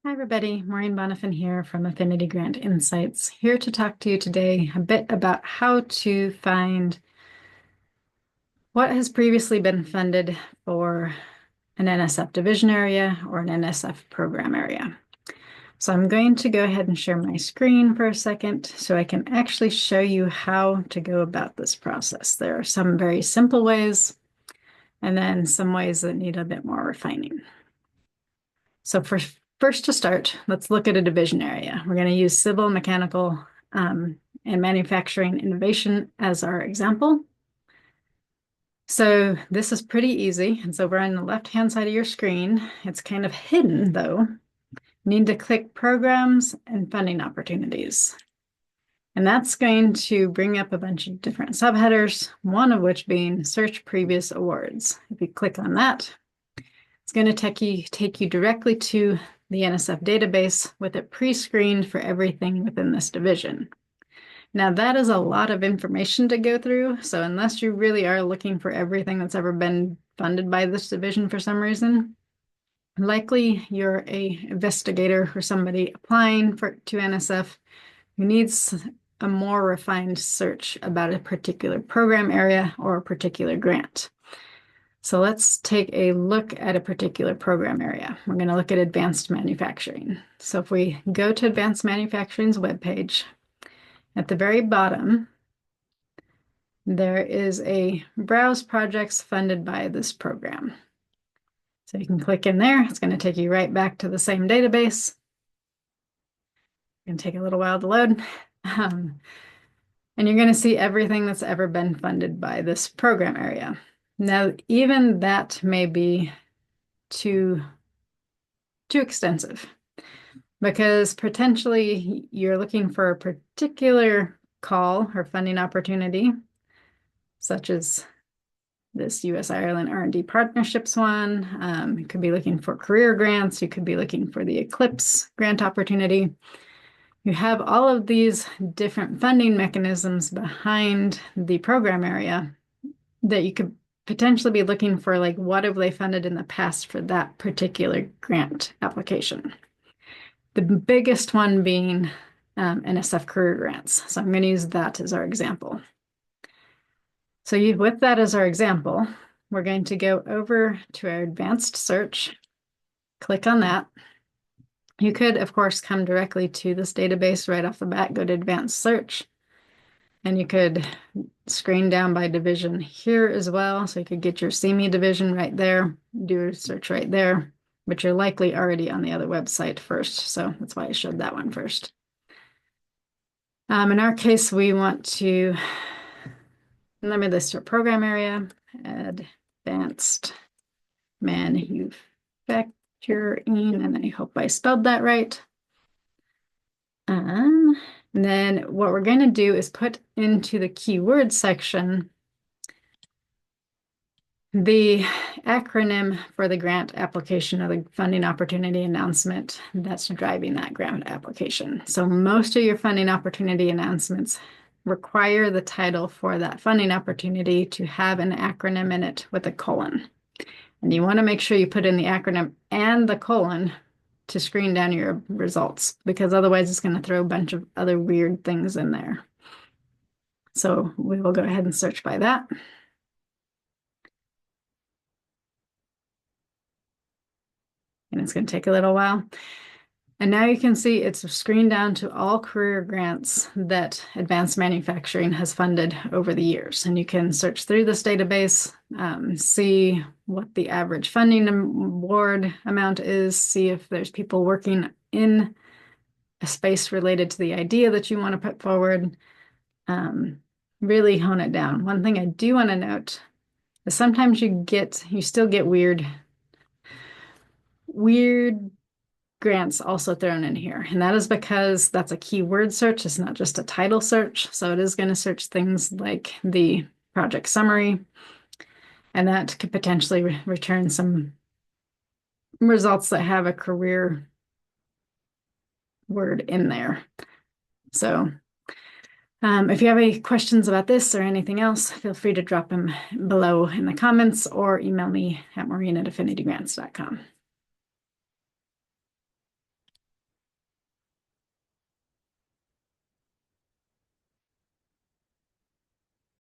Hi, everybody. Maureen Bonifin here from Affinity Grant Insights, here to talk to you today a bit about how to find what has previously been funded for an NSF division area or an NSF program area. So I'm going to go ahead and share my screen for a second so I can actually show you how to go about this process. There are some very simple ways and then some ways that need a bit more refining. So first to start, let's look at a division area. We're going to use civil, mechanical, and manufacturing innovation as our example. So this is pretty easy. It's over on the left-hand side of your screen. It's kind of hidden though. You need to click programs and funding opportunities. And that's going to bring up a bunch of different subheaders, one of which being search previous awards. If you click on that, it's going to take you directly to the NSF database with it pre-screened for everything within this division. Now that is a lot of information to go through, so unless you really are looking for everything that's ever been funded by this division for some reason, likely you're an investigator or somebody applying to NSF who needs a more refined search about a particular program area or a particular grant. So let's take a look at a particular program area. We're going to look at advanced manufacturing. So if we go to advanced manufacturing's webpage, at the very bottom, there is a browse projects funded by this program. So you can click in there. It's going to take you right back to the same database. It's going to take a little while to load. And you're going to see everything that's ever been funded by this program area. Now, even that may be too extensive because potentially you're looking for a particular call or funding opportunity, such as this US-Ireland R&D partnerships one. You could be looking for career grants. You could be looking for the Eclipse grant opportunity. You have all of these different funding mechanisms behind the program area that you could potentially be looking for, like what have they funded in the past for that particular grant application. The biggest one being NSF career grants. So I'm going to use that as our example. So with that as our example, we're going to go over to our advanced search, click on that. You could, of course, come directly to this database right off the bat, go to advanced search, and you could screen down by division here as well. So you could get your CME division right there, do a search right there, but you're likely already on the other website first. So that's why I showed that one first. In our case, we want to limit this to a program area, advanced manufacturing, and I hope I spelled that right. And then what we're going to do is put into the keyword section the acronym for the grant application or the funding opportunity announcement that's driving that grant application. So most of your funding opportunity announcements require the title for that funding opportunity to have an acronym in it with a colon. And you want to make sure you put in the acronym and the colon to screen down your results, because otherwise it's going to throw a bunch of other weird things in there. So we will go ahead and search by that. And it's going to take a little while. And now you can see it's screened down to all career grants that advanced manufacturing has funded over the years. And you can search through this database, see what the average funding award amount is, see if there's people working in a space related to the idea that you want to put forward, really hone it down. One thing I do want to note is sometimes you still get weird grants also thrown in here. And that is because that's a keyword search. It's not just a title search. So it is going to search things like the project summary. And that could potentially return some results that have a career word in there. So if you have any questions about this or anything else, feel free to drop them below in the comments or email me at maureen@affinitygrants.com.